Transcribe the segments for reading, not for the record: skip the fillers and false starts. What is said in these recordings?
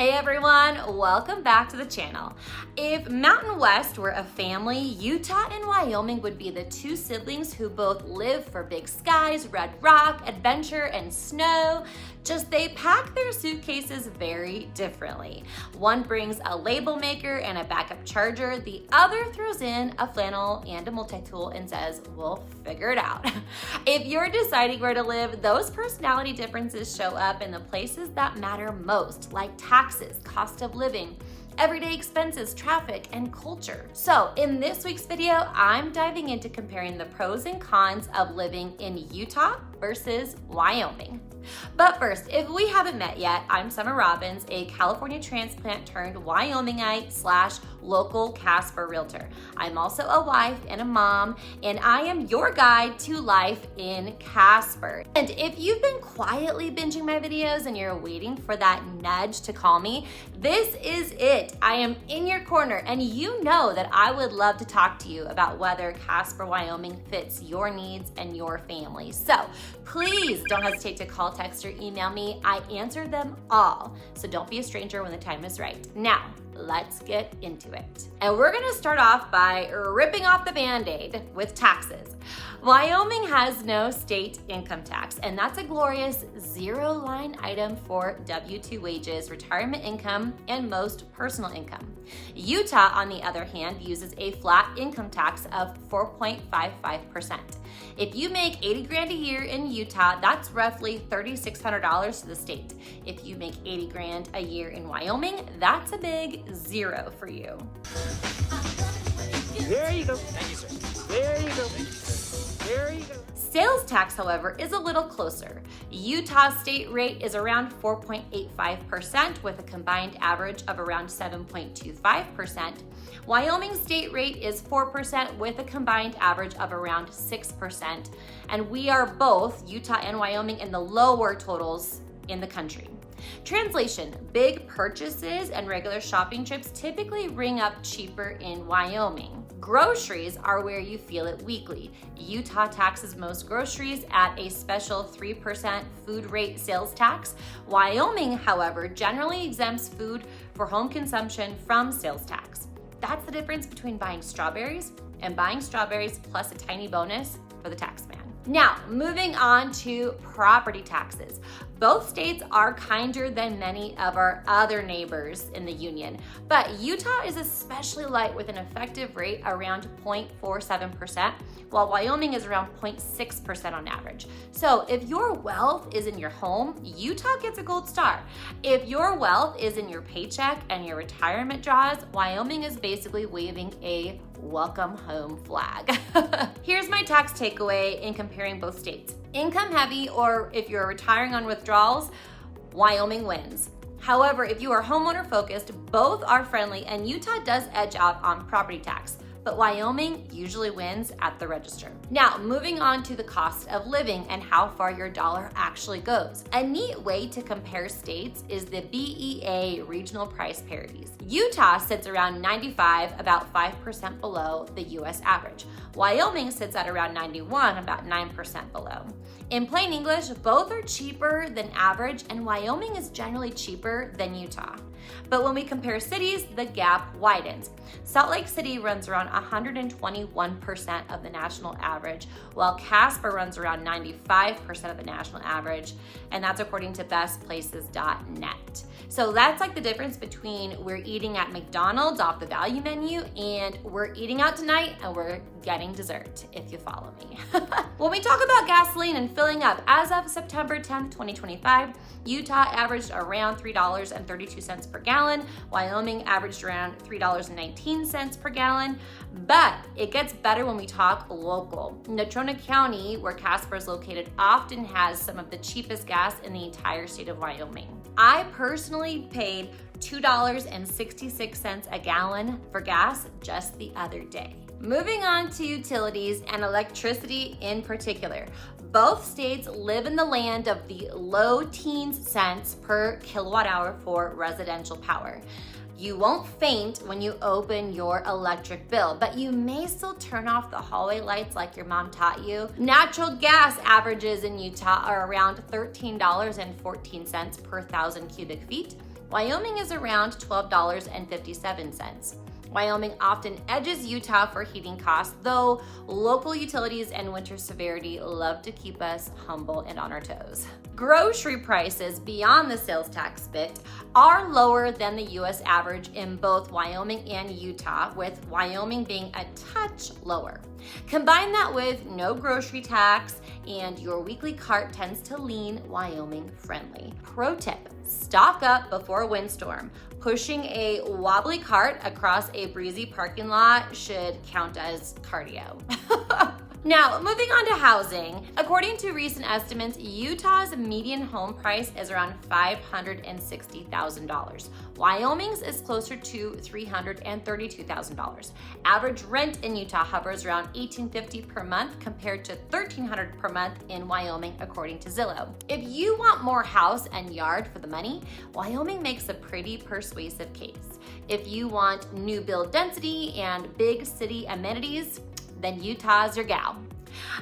Hey everyone, welcome back to the channel. If Mountain West were a family, Utah and Wyoming would be the two siblings who both live for big skies, red rock, adventure, and snow. Just they pack their suitcases very differently. One brings a label maker and a backup charger. The other throws in a flannel and a multi-tool and says, we'll figure it out. If you're deciding where to live, those personality differences show up in the places that matter most, like taxes, cost of living, everyday expenses, traffic, and culture. So in this week's video, I'm diving into comparing the pros and cons of living in Utah versus Wyoming. But first, if we haven't met yet, I'm Summer Robbins, a California transplant turned Wyomingite / local Casper realtor. I'm also a wife and a mom, and I am your guide to life in Casper. And if you've been quietly binging my videos and you're waiting for that nudge to call me, this is it. I am in your corner, and you know that I would love to talk to you about whether Casper, Wyoming fits your needs and your family. So please don't hesitate to call, text, or email me. I answer them all. So don't be a stranger when the time is right. Now, let's get into it. And we're gonna start off by ripping off the Band-Aid with taxes. Wyoming has no state income tax, and that's a glorious zero-line item for W-2 wages, retirement income, and most personal income. Utah, on the other hand, uses a flat income tax of 4.55%. If you make 80 grand a year in Utah, that's roughly $3,600 to the state. If you make 80 grand a year in Wyoming, that's a big zero for you. There you go. Thank you, sir. There you go. There you go. Sales tax, however, is a little closer. Utah's state rate is around 4.85% with a combined average of around 7.25%. Wyoming's state rate is 4% with a combined average of around 6%. And we are both, Utah and Wyoming, in the lower totals in the country. Translation: big purchases and regular shopping trips typically ring up cheaper in Wyoming. Groceries are where you feel it weekly. Utah taxes most groceries at a special 3% food rate sales tax. Wyoming, however, generally exempts food for home consumption from sales tax. That's the difference between buying strawberries and buying strawberries plus a tiny bonus for the tax man. Now, moving on to property taxes. Both states are kinder than many of our other neighbors in the union, but Utah is especially light with an effective rate around 0.47%, while Wyoming is around 0.6% on average. So if your wealth is in your home, Utah gets a gold star. If your wealth is in your paycheck and your retirement draws, Wyoming is basically waving a welcome home flag. Here's my tax takeaway in comparing both states. Income heavy, or if you're retiring on withdrawals, Wyoming wins. However, if you are homeowner focused, both are friendly, and Utah does edge out on property tax, but Wyoming usually wins at the register. Now, moving on to the cost of living and how far your dollar actually goes. A neat way to compare states is the BEA regional price parities. Utah sits around 95, about 5% below the US average. Wyoming sits at around 91, about 9% below. In plain English, both are cheaper than average, and Wyoming is generally cheaper than Utah. But when we compare cities, the gap widens. Salt Lake City runs around 121% of the national average, while Casper runs around 95% of the national average, and that's according to bestplaces.net. So that's like the difference between we're eating at McDonald's off the value menu and we're eating out tonight and we're getting dessert, if you follow me. When we talk about gasoline and filling up, as of September 10th, 2025, Utah averaged around $3.32 per gallon. Wyoming averaged around $3.19 per gallon. But it gets better when we talk local. Natrona County, where Casper is located, often has some of the cheapest gas in the entire state of Wyoming. I personally paid $2.66 a gallon for gas just the other day. Moving on to utilities and electricity in particular. Both states live in the land of the low teens cents per kilowatt hour for residential power. You won't faint when you open your electric bill, but you may still turn off the hallway lights like your mom taught you. Natural gas averages in Utah are around $13.14 per 1,000 cubic feet, Wyoming is around $12.57. Wyoming often edges Utah for heating costs, though local utilities and winter severity love to keep us humble and on our toes. Grocery prices beyond the sales tax bit are lower than the US average in both Wyoming and Utah, with Wyoming being a touch lower. Combine that with no grocery tax, and your weekly cart tends to lean Wyoming friendly. Pro tip: stock up before a windstorm. Pushing a wobbly cart across a breezy parking lot should count as cardio. Now, moving on to housing. According to recent estimates, Utah's median home price is around $560,000. Wyoming's is closer to $332,000. Average rent in Utah hovers around $1,850 per month compared to $1,300 per month in Wyoming, according to Zillow. If you want more house and yard for the money, Wyoming makes a pretty persuasive case. If you want new build density and big city amenities, then Utah's your gal.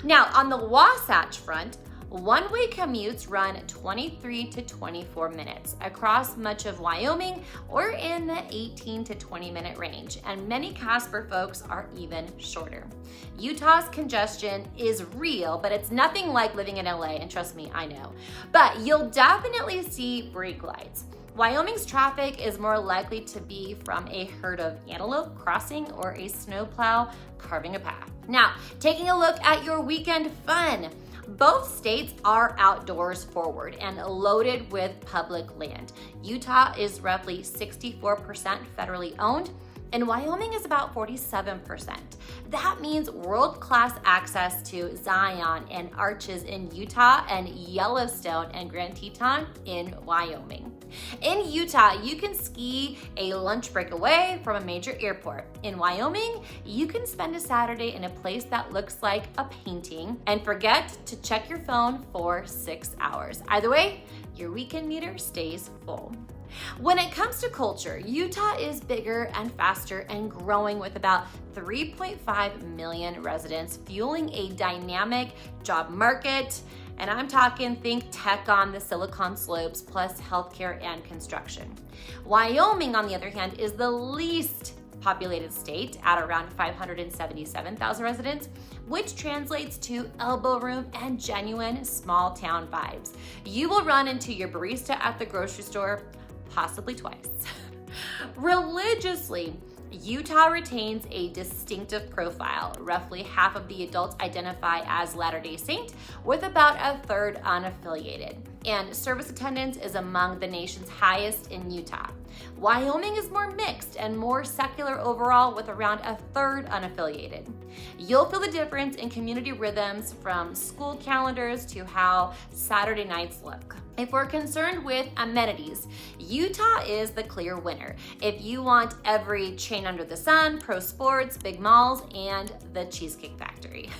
Now, on the Wasatch front, one-way commutes run 23 to 24 minutes across much of Wyoming, or in the 18 to 20-minute range, and many Casper folks are even shorter. Utah's congestion is real, but it's nothing like living in LA, and trust me, I know. But you'll definitely see brake lights. Wyoming's traffic is more likely to be from a herd of antelope crossing or a snowplow carving a path. Now, taking a look at your weekend fun. Both states are outdoors forward and loaded with public land. Utah is roughly 64% federally owned, and Wyoming is about 47%. That means world-class access to Zion and Arches in Utah and Yellowstone and Grand Teton in Wyoming. In Utah, you can ski a lunch break away from a major airport. In Wyoming, you can spend a Saturday in a place that looks like a painting and forget to check your phone for 6 hours. Either way, your weekend meter stays full. When it comes to culture, Utah is bigger and faster and growing, with about 3.5 million residents, fueling a dynamic job market. And I'm talking think tech on the Silicon Slopes, plus healthcare and construction. Wyoming, on the other hand, is the least populated state at around 577,000 residents, which translates to elbow room and genuine small town vibes. You will run into your barista at the grocery store possibly twice. Religiously, Utah retains a distinctive profile. Roughly half of the adults identify as Latter-day Saint, with about a third unaffiliated. And service attendance is among the nation's highest in Utah. Wyoming is more mixed and more secular overall, with around a third unaffiliated. You'll feel the difference in community rhythms, from school calendars to how Saturday nights look. If we're concerned with amenities, Utah is the clear winner. If you want every chain under the sun, pro sports, big malls, and the Cheesecake Factory.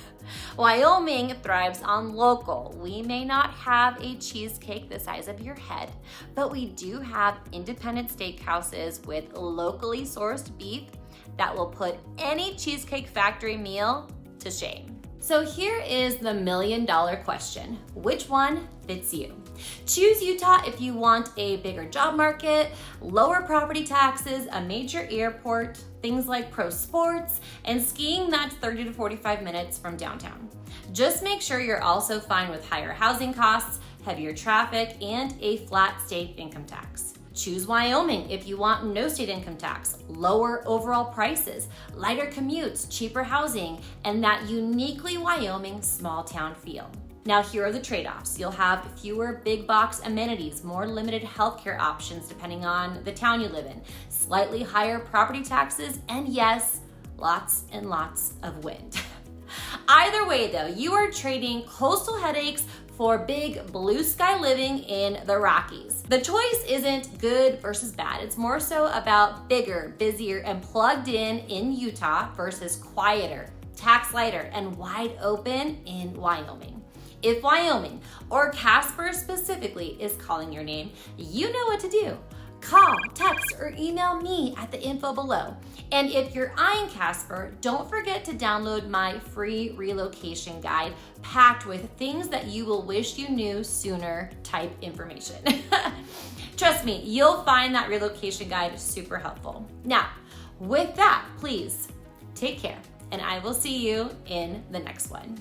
Wyoming thrives on local. We may not have a cheesecake the size of your head, but we do have independent steakhouses with locally sourced beef that will put any Cheesecake Factory meal to shame. So here is the million-dollar question. Which one fits you? Choose Utah if you want a bigger job market, lower property taxes, a major airport, things like pro sports, and skiing that's 30 to 45 minutes from downtown. Just make sure you're also fine with higher housing costs, heavier traffic, and a flat state income tax. Choose Wyoming if you want no state income tax, lower overall prices, lighter commutes, cheaper housing, and that uniquely Wyoming small town feel. Now, here are the trade-offs. You'll have fewer big box amenities, more limited healthcare options depending on the town you live in, slightly higher property taxes, and yes, lots and lots of wind. Either way though, you are trading coastal headaches for big blue sky living in the Rockies. The choice isn't good versus bad. It's more so about bigger, busier, and plugged in Utah versus quieter, tax lighter, and wide open in Wyoming. If Wyoming, or Casper specifically, is calling your name, you know what to do. Call, text, or email me at the info below. And if you're eyeing Casper, don't forget to download my free relocation guide packed with things that you will wish you knew sooner type information. Trust me, you'll find that relocation guide super helpful. Now, with that, please take care, and I will see you in the next one.